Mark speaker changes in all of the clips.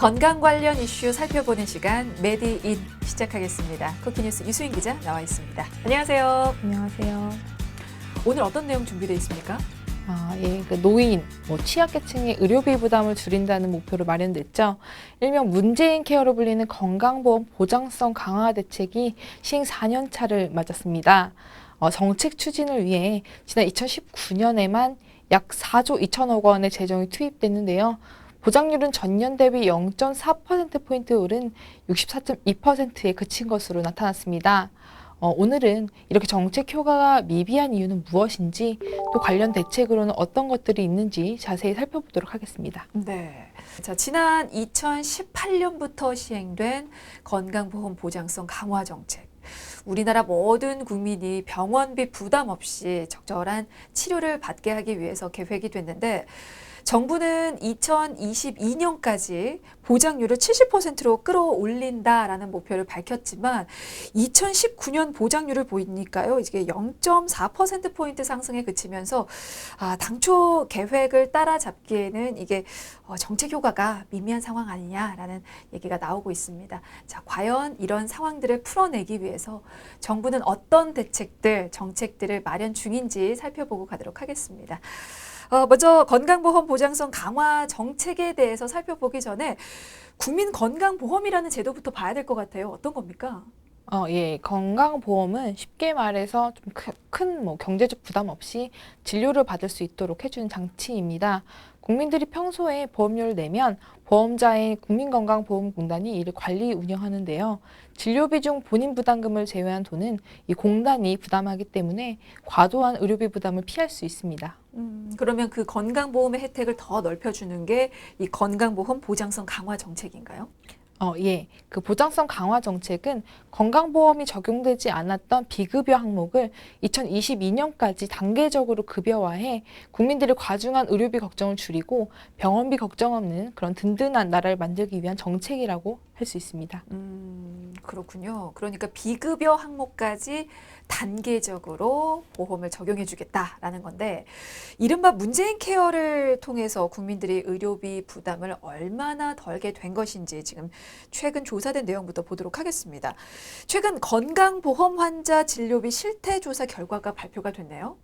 Speaker 1: 건강 관련 이슈 살펴보는 시간 메디인 시작하겠습니다. 쿠키뉴스 유수인 기자 나와 있습니다. 안녕하세요.
Speaker 2: 안녕하세요.
Speaker 1: 오늘 어떤 내용 준비되어 있습니까?
Speaker 2: 노인, 취약계층의 의료비 부담을 줄인다는 목표로 마련됐죠. 일명 문재인 케어로 불리는 건강보험 보장성 강화 대책이 시행 4년 차를 맞았습니다. 정책 추진을 위해 지난 2019년에만 약 4조 2천억 원의 재정이 투입됐는데요. 보장률은 전년 대비 0.4%포인트 오른 64.2%에 그친 것으로 나타났습니다. 오늘은 이렇게 정책 효과가 미비한 이유는 무엇인지, 또 관련 대책으로는 어떤 것들이 있는지 자세히 살펴보도록 하겠습니다.
Speaker 1: 네. 자, 지난 2018년부터 시행된 건강보험 보장성 강화 정책. 우리나라 모든 국민이 병원비 부담 없이 적절한 치료를 받게 하기 위해서 계획이 됐는데, 정부는 2022년까지 보장률을 70%로 끌어올린다라는 목표를 밝혔지만 2019년 보장률을 보니까요, 이게 0.4%포인트 상승에 그치면서 당초 계획을 따라잡기에는 이게 정책 효과가 미미한 상황 아니냐라는 얘기가 나오고 있습니다. 자, 과연 이런 상황들을 풀어내기 위해서 정부는 어떤 대책들, 정책들을 마련 중인지 살펴보고 가도록 하겠습니다. 먼저 건강보험 보장성 강화 정책에 대해서 살펴보기 전에 국민건강보험이라는 제도부터 봐야 될 것 같아요. 어떤 겁니까?
Speaker 2: 건강보험은 쉽게 말해서 좀 큰 경제적 부담 없이 진료를 받을 수 있도록 해주는 장치입니다. 국민들이 평소에 보험료를 내면 보험자인 국민건강보험공단이 이를 관리 운영하는데요. 진료비 중 본인 부담금을 제외한 돈은 이 공단이 부담하기 때문에 과도한 의료비 부담을 피할 수 있습니다.
Speaker 1: 그러면 그 건강보험의 혜택을 더 넓혀주는 게 이 건강보험 보장성 강화 정책인가요?
Speaker 2: 그 보장성 강화 정책은 건강보험이 적용되지 않았던 비급여 항목을 2022년까지 단계적으로 급여화해 국민들의 과중한 의료비 걱정을 줄이고 병원비 걱정 없는 그런 든든한 나라를 만들기 위한 정책이라고 할 수 있습니다.
Speaker 1: 그렇군요. 그러니까 비급여 항목까지 단계적으로 보험을 적용해 주겠다라는 건데, 이른바 문재인 케어를 통해서 국민들이 의료비 부담을 얼마나 덜게 된 것인지 지금 최근 조사된 내용부터 보도록 하겠습니다. 최근 건강보험 환자 진료비 실태 조사 결과가 발표가 됐네요.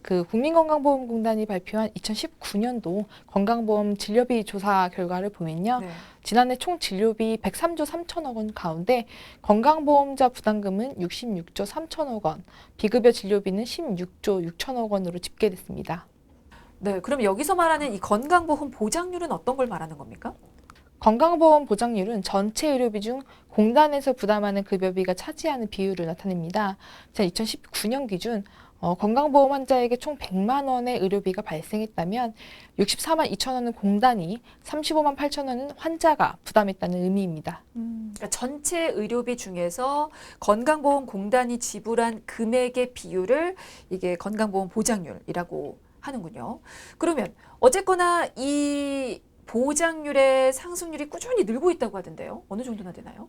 Speaker 2: 그 국민건강보험공단이 발표한 2019년도 건강보험 진료비 조사 결과를 보면요.
Speaker 1: 네.
Speaker 2: 지난해 총 진료비 103조 3천억 원 가운데 건강보험자 부담금은 66조 3천억 원, 비급여 진료비는 16조 6천억 원으로 집계됐습니다.
Speaker 1: 네, 그럼 여기서 말하는 이 건강보험 보장률은 어떤 걸 말하는 겁니까?
Speaker 2: 건강보험 보장률은 전체 의료비 중 공단에서 부담하는 급여비가 차지하는 비율을 나타냅니다. 2019년 기준 건강보험 환자에게 총 100만 원의 의료비가 발생했다면 64만 2천 원은 공단이, 35만 8천 원은 환자가 부담했다는 의미입니다.
Speaker 1: 그러니까 전체 의료비 중에서 건강보험공단이 지불한 금액의 비율을 이게 건강보험 보장률이라고 하는군요. 그러면 어쨌거나 이 보장률의 상승률이 꾸준히 늘고 있다고 하던데요. 어느 정도나 되나요?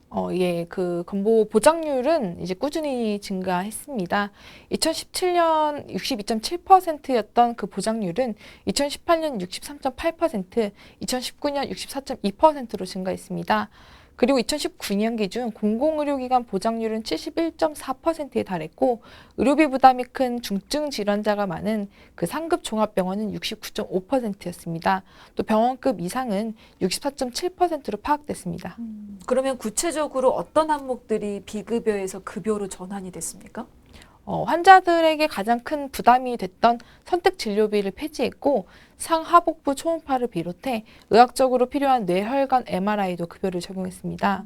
Speaker 2: 그 건보 보장률은 이제 꾸준히 증가했습니다. 2017년 62.7%였던 그 보장률은 2018년 63.8%, 2019년 64.2%로 증가했습니다. 그리고 2019년 기준 공공의료기관 보장률은 71.4%에 달했고, 의료비 부담이 큰 중증 질환자가 많은 그 상급 종합병원은 69.5%였습니다. 또 병원급 이상은 64.7%로 파악됐습니다.
Speaker 1: 그러면 구체적으로 어떤 항목들이 비급여에서 급여로 전환이 됐습니까?
Speaker 2: 환자들에게 가장 큰 부담이 됐던 선택 진료비를 폐지했고, 상하복부 초음파를 비롯해 의학적으로 필요한 뇌혈관 MRI도 급여를 적용했습니다.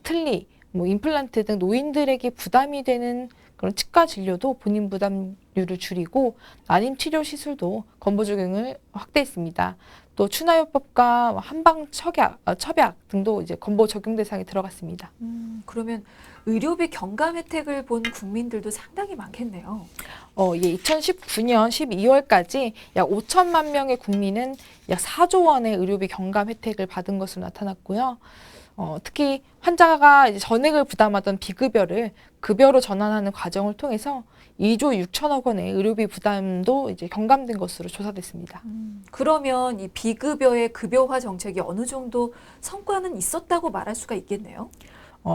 Speaker 2: 틀니, 임플란트 등 노인들에게 부담이 되는 그런 치과 진료도 본인 부담률을 줄이고, 난임 치료 시술도 건보 적용을 확대했습니다. 또 추나요법과 한방 첩약 등도 이제 건보 적용 대상에 들어갔습니다.
Speaker 1: 그러면 의료비 경감 혜택을 본 국민들도 상당히 많겠네요.
Speaker 2: 2019년 12월까지 약 5천만 명의 국민은 약 4조 원의 의료비 경감 혜택을 받은 것으로 나타났고요. 특히 환자가 이제 전액을 부담하던 비급여를 급여로 전환하는 과정을 통해서 2조 6천억 원의 의료비 부담도 이제 경감된 것으로 조사됐습니다.
Speaker 1: 그러면 이 비급여의 급여화 정책이 어느 정도 성과는 있었다고 말할 수가 있겠네요.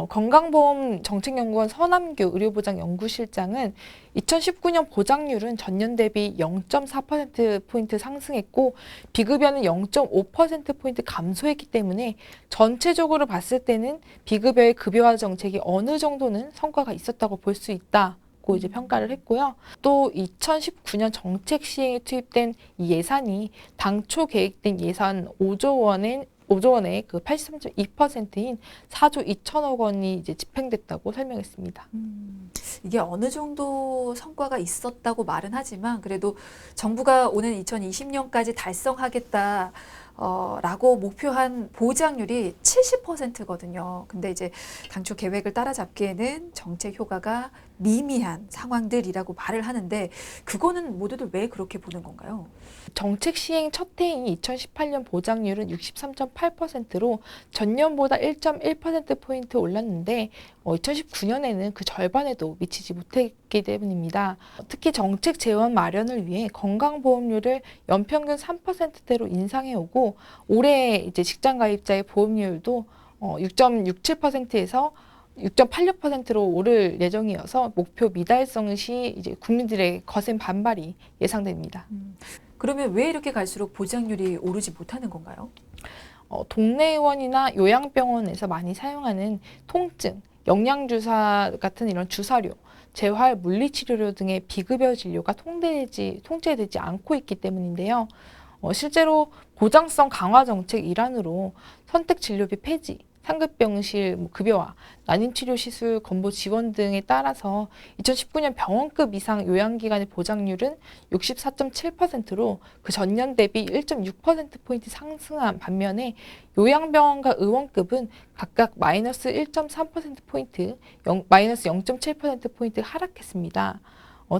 Speaker 2: 건강보험 정책연구원 서남규 의료보장연구실장은 2019년 보장률은 전년 대비 0.4%포인트 상승했고 비급여는 0.5%포인트 감소했기 때문에 전체적으로 봤을 때는 비급여의 급여화 정책이 어느 정도는 성과가 있었다고 볼 수 있다고 이제 평가를 했고요. 또 2019년 정책 시행에 투입된 이 예산이 당초 계획된 예산 5조 원의 그 83.2%인 4조 2천억 원이 이제 집행됐다고 설명했습니다.
Speaker 1: 이게 어느 정도 성과가 있었다고 말은 하지만 그래도 정부가 오는 2020년까지 달성하겠다 라고 목표한 보장률이 70%거든요. 근데 이제 당초 계획을 따라잡기에는 정책 효과가 미미한 상황들이라고 말을 하는데 그거는 모두들 왜 그렇게 보는 건가요?
Speaker 2: 정책 시행 첫 해인 2018년 보장률은 63.8%로 전년보다 1.1%포인트 올랐는데 2019년에는 그 절반에도 미치지 못했기 때문입니다. 특히 정책 재원 마련을 위해 건강보험료를 연평균 3%대로 인상해오고 올해 이제 직장 가입자의 보험료율도 6.67%에서 6.86%로 오를 예정이어서 목표 미달성 시 이제 국민들의 거센 반발이 예상됩니다.
Speaker 1: 그러면 왜 이렇게 갈수록 보장률이 오르지 못하는 건가요?
Speaker 2: 동네 의원이나 요양병원에서 많이 사용하는 통증, 영양주사 같은 이런 주사료, 재활, 물리치료료 등의 비급여 진료가 통제되지 않고 있기 때문인데요. 실제로 보장성 강화 정책 일환으로 선택진료비 폐지, 상급병실 급여와 난임치료시술 건보 지원 등에 따라서 2019년 병원급 이상 요양기관의 보장률은 64.7%로 그 전년 대비 1.6%포인트 상승한 반면에 요양병원과 의원급은 각각 마이너스 1.3%포인트, 마이너스 0.7%포인트 하락했습니다.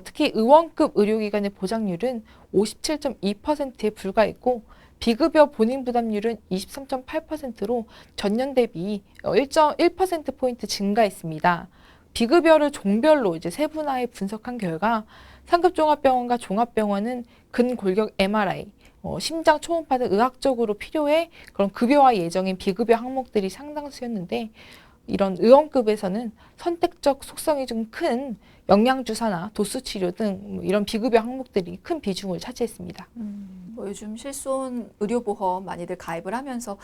Speaker 2: 특히 의원급 의료기관의 보장률은 57.2%에 불과했고 비급여 본인 부담률은 23.8%로 전년 대비 1.1%포인트 증가했습니다. 비급여를 종별로 이제 세분화해 분석한 결과 상급종합병원과 종합병원은 근골격 MRI, 심장 초음파 등 의학적으로 필요해 그런 급여화 예정인 비급여 항목들이 상당수였는데 이런 의원급에서는 선택적 속성이 좀 큰 영양주사나 도수치료 등 이런 비급여 항목들이 큰 비중을 차지했습니다.
Speaker 1: 요즘 실손 의료보험 많이들 가입을 하면서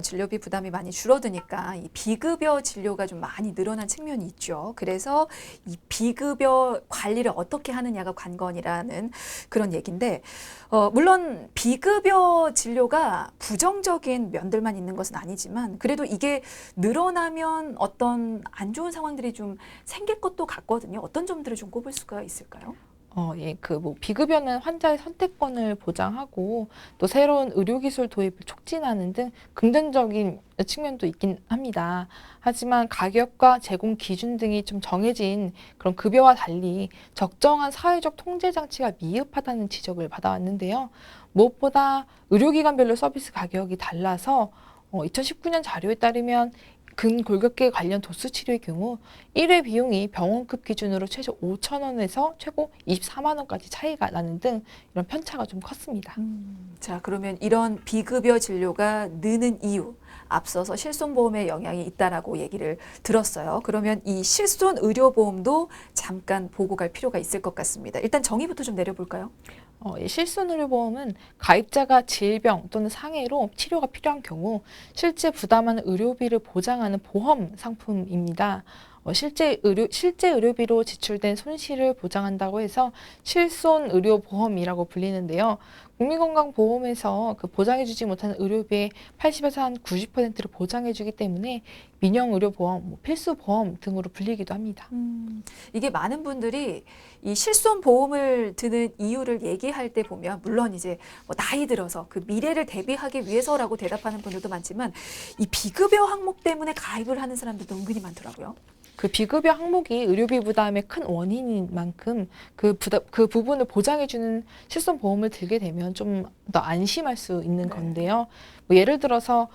Speaker 1: 진료비 부담이 많이 줄어드니까 이 비급여 진료가 좀 많이 늘어난 측면이 있죠. 그래서 이 비급여 관리를 어떻게 하느냐가 관건이라는 그런 얘기인데 물론 비급여 진료가 부정적인 면들만 있는 것은 아니지만 그래도 이게 늘어나면 어떤 안 좋은 상황들이 좀 생길 것도 같거든요. 어떤 점들을 좀 꼽을 수가 있을까요?
Speaker 2: 비급여는 환자의 선택권을 보장하고 또 새로운 의료기술 도입을 촉진하는 등 긍정적인 측면도 있긴 합니다. 하지만 가격과 제공 기준 등이 좀 정해진 그런 급여와 달리 적정한 사회적 통제 장치가 미흡하다는 지적을 받아왔는데요. 무엇보다 의료기관별로 서비스 가격이 달라서 2019년 자료에 따르면 근골격계 관련 도수 치료의 경우 1회 비용이 병원급 기준으로 최소 5천 원에서 최고 24만 원까지 차이가 나는 등 이런 편차가 좀 컸습니다.
Speaker 1: 자, 그러면 이런 비급여 진료가 느는 이유, 앞서서 실손보험에 영향이 있다라고 얘기를 들었어요. 그러면 이 실손 의료보험도 잠깐 보고 갈 필요가 있을 것 같습니다. 일단 정의부터 좀 내려볼까요?
Speaker 2: 실손의료보험은 가입자가 질병 또는 상해로 치료가 필요한 경우 실제 부담하는 의료비를 보장하는 보험 상품입니다. 실제 의료비로 지출된 손실을 보장한다고 해서 실손의료보험이라고 불리는데요. 국민건강보험에서 그 보장해주지 못하는 의료비의 80에서 한 90%를 보장해주기 때문에 민영의료보험, 필수보험 등으로 불리기도 합니다.
Speaker 1: 이게 많은 분들이 이 실손보험을 드는 이유를 얘기할 때 보면 물론 이제 나이 들어서 그 미래를 대비하기 위해서라고 대답하는 분들도 많지만 이 비급여 항목 때문에 가입을 하는 사람들도 은근히 많더라고요.
Speaker 2: 그 비급여 항목이 의료비 부담의 큰 원인인 만큼 그 부분을 보장해주는 실손보험을 들게 되면 좀 더 안심할 수 있는 건데요. 예를 들어서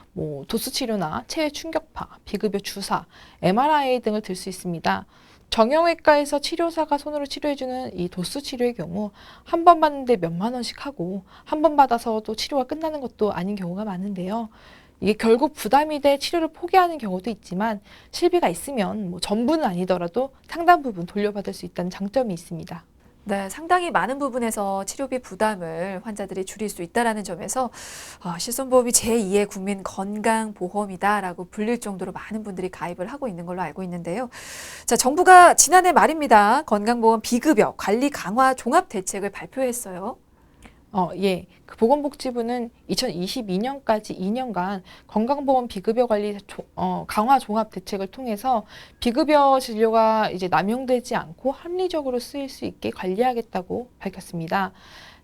Speaker 2: 도수치료나 체외 충격파, 비급여 주사, MRI 등을 들 수 있습니다. 정형외과에서 치료사가 손으로 치료해주는 이 도수 치료의 경우 한 번 받는데 몇만 원씩 하고 한 번 받아서도 치료가 끝나는 것도 아닌 경우가 많은데요. 이게 결국 부담이 돼 치료를 포기하는 경우도 있지만 실비가 있으면 뭐 전부는 아니더라도 상당 부분 돌려받을 수 있다는 장점이 있습니다.
Speaker 1: 네, 상당히 많은 부분에서 치료비 부담을 환자들이 줄일 수 있다는 점에서 실손보험이 제2의 국민 건강보험이다라고 불릴 정도로 많은 분들이 가입을 하고 있는 걸로 알고 있는데요. 자, 정부가 지난해 말입니다. 건강보험 비급여 관리 강화 종합 대책을 발표했어요.
Speaker 2: 예. 그 보건복지부는 2022년까지 2년간 건강보험 비급여 관리 강화 종합 대책을 통해서 비급여 진료가 이제 남용되지 않고 합리적으로 쓰일 수 있게 관리하겠다고 밝혔습니다.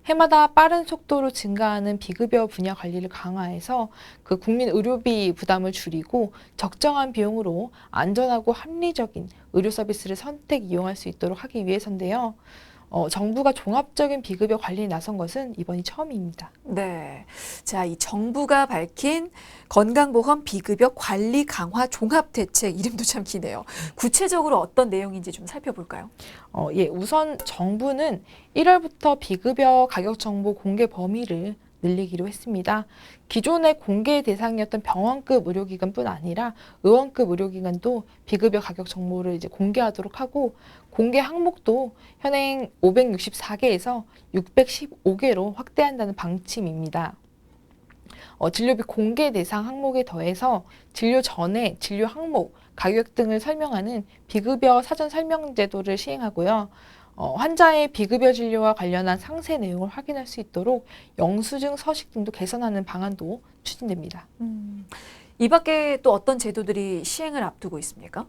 Speaker 2: 해마다 빠른 속도로 증가하는 비급여 분야 관리를 강화해서 그 국민 의료비 부담을 줄이고 적정한 비용으로 안전하고 합리적인 의료 서비스를 선택 이용할 수 있도록 하기 위해서인데요. 정부가 종합적인 비급여 관리에 나선 것은 이번이 처음입니다.
Speaker 1: 네. 자, 이 정부가 밝힌 건강보험 비급여 관리 강화 종합 대책 이름도 참 기네요. 구체적으로 어떤 내용인지 좀 살펴볼까요?
Speaker 2: 예, 우선 정부는 1월부터 비급여 가격 정보 공개 범위를 늘리기로 했습니다. 기존의 공개 대상이었던 병원급 의료기관뿐 아니라 의원급 의료기관도 비급여 가격 정보를 이제 공개하도록 하고 공개 항목도 현행 564개에서 615개로 확대한다는 방침입니다. 진료비 공개 대상 항목에 더해서 진료 전에 진료 항목, 가격 등을 설명하는 비급여 사전 설명 제도를 시행하고요. 환자의 비급여 진료와 관련한 상세 내용을 확인할 수 있도록 영수증 서식 등도 개선하는 방안도 추진됩니다.
Speaker 1: 이 밖에 또 어떤 제도들이 시행을 앞두고 있습니까?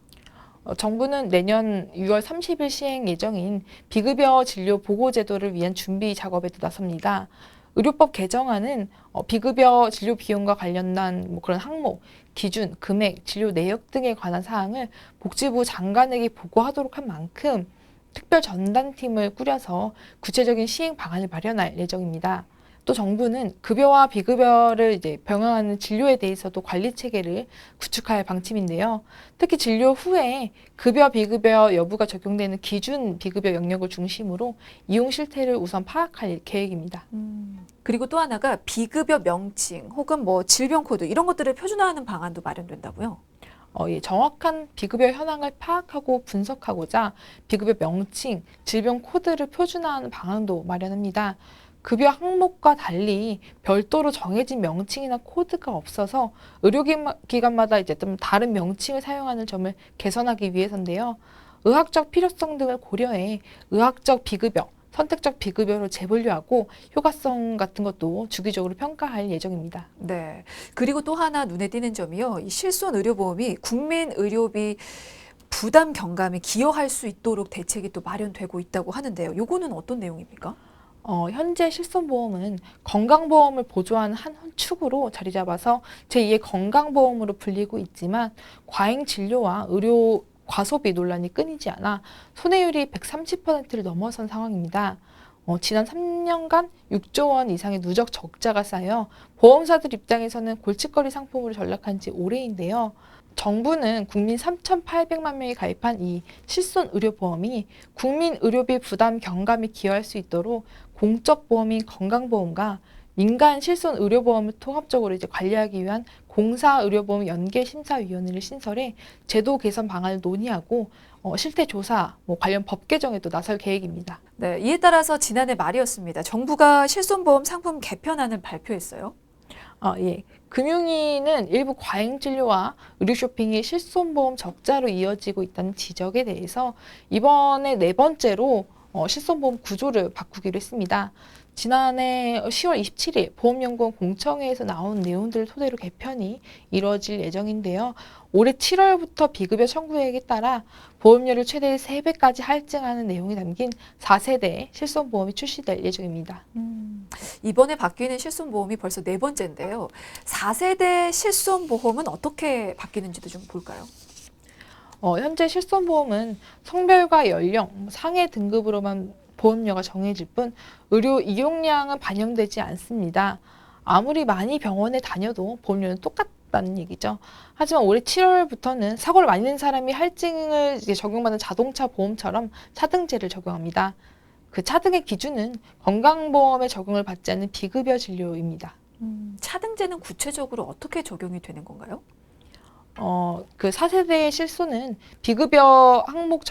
Speaker 2: 정부는 내년 6월 30일 시행 예정인 비급여 진료 보고 제도를 위한 준비 작업에도 나섭니다. 의료법 개정안은 비급여 진료 비용과 관련한 뭐 그런 항목, 기준, 금액, 진료 내역 등에 관한 사항을 복지부 장관에게 보고하도록 한 만큼 특별 전담팀을 꾸려서 구체적인 시행 방안을 마련할 예정입니다. 또 정부는 급여와 비급여를 이제 병행하는 진료에 대해서도 관리 체계를 구축할 방침인데요. 특히 진료 후에 급여, 비급여 여부가 적용되는 기준 비급여 영역을 중심으로 이용 실태를 우선 파악할 계획입니다.
Speaker 1: 그리고 또 하나가 비급여 명칭 혹은 뭐 질병 코드 이런 것들을 표준화하는 방안도 마련된다고요?
Speaker 2: 예, 정확한 비급여 현황을 파악하고 분석하고자 비급여 명칭, 질병 코드를 표준화하는 방안도 마련합니다. 급여 항목과 달리 별도로 정해진 명칭이나 코드가 없어서 의료기관마다 이제 좀 다른 명칭을 사용하는 점을 개선하기 위해서인데요. 의학적 필요성 등을 고려해 의학적 비급여, 선택적 비급여로 재분류하고 효과성 같은 것도 주기적으로 평가할 예정입니다.
Speaker 1: 네. 그리고 또 하나 눈에 띄는 점이요. 이 실손 의료보험이 국민 의료비 부담 경감에 기여할 수 있도록 대책이 또 마련되고 있다고 하는데요. 요거는 어떤 내용입니까?
Speaker 2: 현재 실손보험은 건강보험을 보조하는 한 축으로 자리 잡아서 제2의 건강보험으로 불리고 있지만 과잉 진료와 의료 과소비 논란이 끊이지 않아 손해율이 130%를 넘어선 상황입니다. 지난 3년간 6조 원 이상의 누적 적자가 쌓여 보험사들 입장에서는 골칫거리 상품으로 전락한 지 오래인데요. 정부는 국민 3,800만 명이 가입한 이 실손 의료보험이 국민 의료비 부담 경감에 기여할 수 있도록 공적 보험인 건강보험과 민간 실손 의료보험을 통합적으로 이제 관리하기 위한 공사의료보험 연계심사위원회를 신설해 제도 개선 방안을 논의하고 실태 조사, 관련 법 개정에도 나설 계획입니다.
Speaker 1: 네, 이에 따라서 지난해 말이었습니다. 정부가 실손보험 상품 개편안을 발표했어요.
Speaker 2: 예. 금융위는 일부 과잉 진료와 의료 쇼핑이 실손보험 적자로 이어지고 있다는 지적에 대해서 이번에 네 번째로 실손보험 구조를 바꾸기로 했습니다. 지난해 10월 27일 보험연구원 공청회에서 나온 내용들을 토대로 개편이 이루어질 예정인데요. 올해 7월부터 비급여 청구액에 따라 보험료를 최대 3배까지 할증하는 내용이 담긴 4세대 실손보험이 출시될 예정입니다.
Speaker 1: 이번에 바뀌는 실손보험이 벌써 네 번째인데요. 4세대 실손보험은 어떻게 바뀌는지도 좀 볼까요?
Speaker 2: 현재 실손보험은 성별과 연령, 상해 등급으로만 보험료가 정해질 뿐 의료 이용량은 반영되지 않습니다. 아무리 많이 병원에 다녀도 보험료는 없었다는 얘기죠. 하지만 올해 7월부터는 사고를 많이 낸 사람이 할증을 이제 적용받는 자동차 보험처럼 차등제를 적용합니다. 그 차등의 기준은 건강보험에 적용을 받지 않는 비급여 진료입니다.
Speaker 1: 차등제는 구체적으로 어떻게 적용이 되는 건가요?
Speaker 2: 그 4세대의 실손은 비급여 항목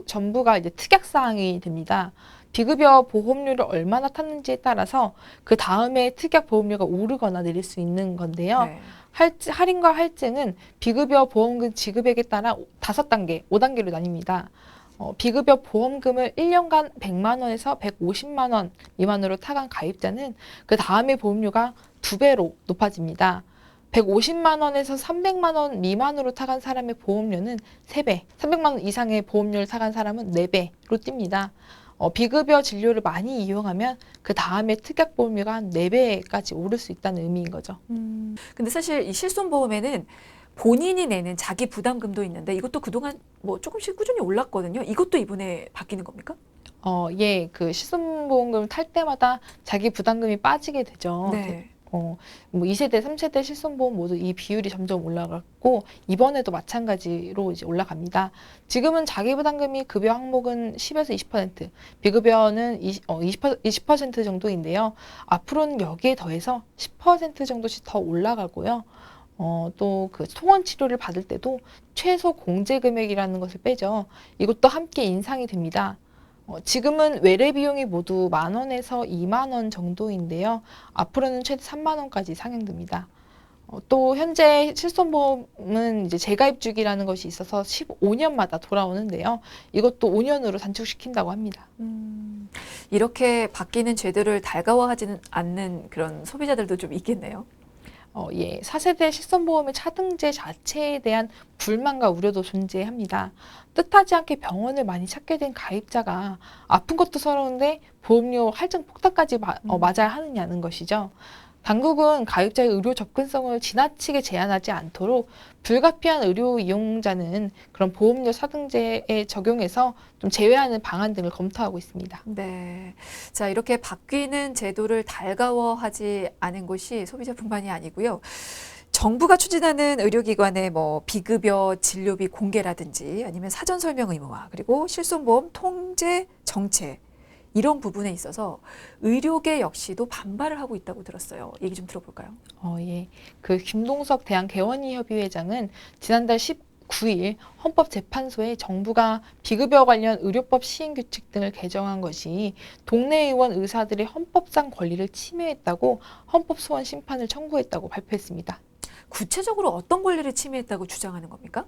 Speaker 2: 전부가 이제 특약사항이 됩니다. 비급여 보험료를 얼마나 탔는지에 따라서 그 다음에 특약 보험료가 오르거나 내릴 수 있는 건데요.
Speaker 1: 네.
Speaker 2: 할인과 할증은 비급여 보험금 지급액에 따라 5단계, 5단계로 나뉩니다. 비급여 보험금을 1년간 100만 원에서 150만 원 미만으로 타간 가입자는 그 다음에 보험료가 2배로 높아집니다. 150만 원에서 300만 원 미만으로 타간 사람의 보험료는 3배, 300만 원 이상의 보험료를 타간 사람은 4배로 뜁니다. 비급여 진료를 많이 이용하면 그 다음에 특약 보험료가 한 4배까지 오를 수 있다는 의미인 거죠.
Speaker 1: 근데 사실 이 실손보험에는 본인이 내는 자기 부담금도 있는데 이것도 그동안 뭐 조금씩 꾸준히 올랐거든요. 이것도 이번에 바뀌는 겁니까?
Speaker 2: 예, 그 실손보험금 탈 때마다 자기 부담금이 빠지게 되죠.
Speaker 1: 네.
Speaker 2: 뭐 2세대, 3세대 실손보험 모두 이 비율이 점점 올라갔고 이번에도 마찬가지로 이제 올라갑니다. 지금은 자기 부담금이 급여 항목은 10에서 20%, 비급여는 20% 정도인데요. 앞으로는 여기에 더해서 10% 정도씩 더 올라가고요. 또 그 통원 치료를 받을 때도 최소 공제 금액이라는 것을 빼죠. 이것도 함께 인상이 됩니다. 지금은 외래 비용이 모두 10,000원에서 20,000원 정도인데요. 앞으로는 최대 30,000원까지 상향됩니다. 또 현재 실손보험은 이제 재가입 주기라는 것이 있어서 15년마다 돌아오는데요. 이것도 5년으로 단축시킨다고 합니다.
Speaker 1: 이렇게 바뀌는 제도를 달가워하지는 않는 그런 소비자들도 좀 있겠네요.
Speaker 2: 예, 4세대 실손보험의 차등제 자체에 대한 불만과 우려도 존재합니다. 뜻하지 않게 병원을 많이 찾게 된 가입자가 아픈 것도 서러운데 보험료 할증 폭탄까지 맞아야 하느냐는 것이죠. 당국은 가입자의 의료 접근성을 지나치게 제한하지 않도록 불가피한 의료 이용자는 그런 보험료 차등제에 적용해서 좀 제외하는 방안 등을 검토하고 있습니다.
Speaker 1: 네. 자, 이렇게 바뀌는 제도를 달가워하지 않은 곳이 소비자뿐만이 아니고요. 정부가 추진하는 의료기관의 뭐 비급여 진료비 공개라든지 아니면 사전 설명 의무화 그리고 실손보험 통제 정책 이런 부분에 있어서 의료계 역시도 반발을 하고 있다고 들었어요. 얘기 좀 들어볼까요?
Speaker 2: 예. 그 김동석 대한개원의협의회장은 지난달 19일 헌법재판소에 정부가 비급여 관련 의료법 시행규칙 등을 개정한 것이 동네 의원 의사들의 헌법상 권리를 침해했다고 헌법소원 심판을 청구했다고 발표했습니다.
Speaker 1: 구체적으로 어떤 권리를 침해했다고 주장하는 겁니까?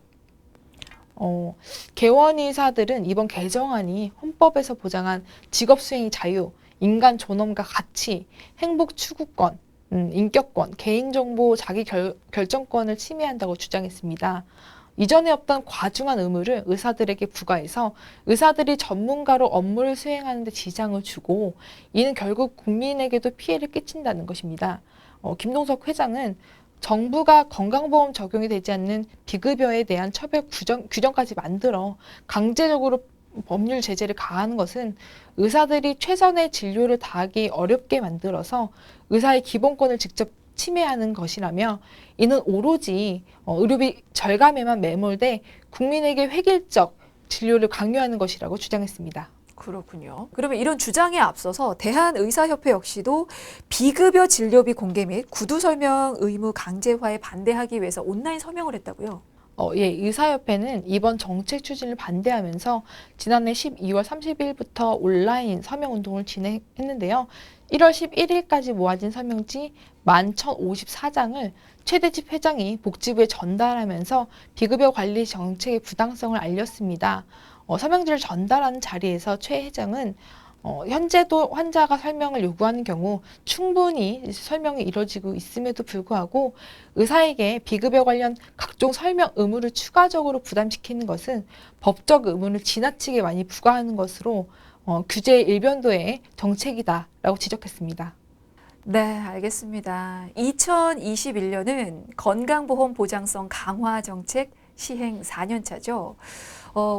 Speaker 2: 개원의사들은 이번 개정안이 헌법에서 보장한 직업수행의 자유, 인간 존엄과 가치, 행복 추구권, 인격권, 개인정보 자기 결정권을 침해한다고 주장했습니다. 이전에 없던 과중한 의무를 의사들에게 부과해서 의사들이 전문가로 업무를 수행하는 데 지장을 주고 이는 결국 국민에게도 피해를 끼친다는 것입니다. 김동석 회장은 정부가 건강보험 적용이 되지 않는 비급여에 대한 처벌 규정까지 만들어 강제적으로 법률 제재를 가하는 것은 의사들이 최선의 진료를 다하기 어렵게 만들어서 의사의 기본권을 직접 침해하는 것이라며 이는 오로지 의료비 절감에만 매몰돼 국민에게 획일적 진료를 강요하는 것이라고 주장했습니다.
Speaker 1: 그렇군요. 그러면 이런 주장에 앞서서 대한의사협회 역시도 비급여 진료비 공개 및 구두 설명 의무 강제화에 반대하기 위해서 온라인 서명을 했다고요?
Speaker 2: 예, 의사협회는 이번 정책 추진을 반대하면서 지난해 12월 30일부터 온라인 서명운동을 진행했는데요. 1월 11일까지 모아진 서명지 11,054장을 최대집 회장이 복지부에 전달하면서 비급여 관리 정책의 부당성을 알렸습니다. 서명지를 전달하는 자리에서 최 회장은 현재도 환자가 설명을 요구하는 경우 충분히 설명이 이루어지고 있음에도 불구하고 의사에게 비급여 관련 각종 설명 의무를 추가적으로 부담시키는 것은 법적 의무를 지나치게 많이 부과하는 것으로 규제의 일변도의 정책이다라고 지적했습니다.
Speaker 1: 네, 알겠습니다. 2021년은 건강보험 보장성 강화 정책 시행 4년차죠.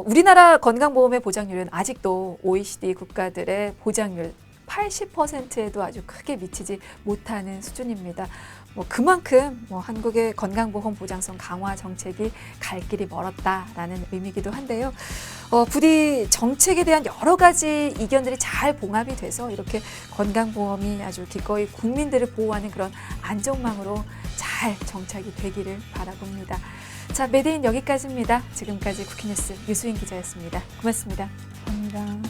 Speaker 1: 우리나라 건강보험의 보장률은 아직도 OECD 국가들의 보장률 80%에도 아주 크게 미치지 못하는 수준입니다. 그만큼 한국의 건강보험 보장성 강화 정책이 갈 길이 멀었다라는 의미이기도 한데요. 부디 정책에 대한 여러 가지 이견들이 잘 봉합이 돼서 이렇게 건강보험이 아주 기꺼이 국민들을 보호하는 그런 안전망으로 잘 정착이 되기를 바라봅니다. 자, 매대인 여기까지입니다. 지금까지 쿠키뉴스 유수인 기자였습니다. 고맙습니다.
Speaker 2: 감사합니다.